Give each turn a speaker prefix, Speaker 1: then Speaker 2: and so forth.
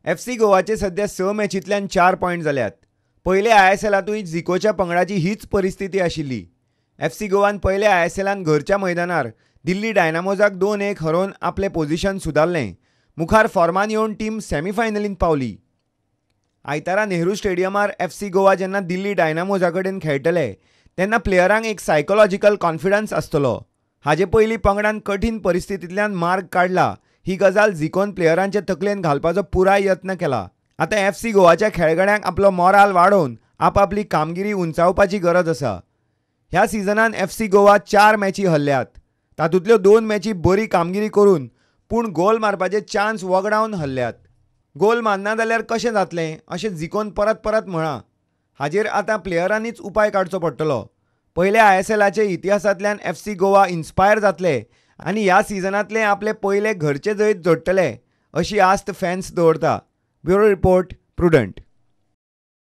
Speaker 1: FC गोवाचे सध्या 6 मॅचींतल्यान 4 point जाल्यात. पयले ISLांतूय जिकोच्या पंगडाची हीच परिस्थिती आशिल्ली. FC गोवान पयल्या ISLान घरच्या मैदानार दिल्ली डायनामोजाक 2-1 हरोवन आपलें पोझिशन सुदारलें. मुखार फॉर्मान येवन टीम सेमीफायनलींत पावली. आयतारा नेहरू स्टेडियमार FC गोवा जेन्ना दिल्ली डायनामोजा कडेन खेळटले तेन्ना प्लेयरांक एक सायकोलॉजिकल कॉन्फिडन्स आसतलो. हाचे पयलीं पंगडान कठीण परिस्थितींतल्यान मार्ग काडला ही गजाल जिखोवन प्लेयरांचे तकलेन घालपाचो पुराय यत्न केला. आतां FC गोवाच्या खेळगड्यांक आपलो मोराल वाडोवन आपापली कामगिरी उंचावपाची गरज आसा. ह्या सिजनान FC गोवा 4 मॅची हरल्यात. तातूंतल्यो 2 मॅची बरी कामगिरी करून पूण गोल मारपाचे चान्स वगडावन हरल्यात. गोल मारना जाल्यार कशें जातलें अशें जिखोवन परत परत म्हणा. हाजेर आतां प्लेयरांनीच उपाय काडचो पडटलो. पयल्या ISLाचे इतिहासांतल्यान FC गोवा इन्स्पायर जातले आनी ह्या सिजनांतले आपले पयले घरचे जैत जोडटले अशी आस्त फॅन्स दवरता. Bureau report, prudent.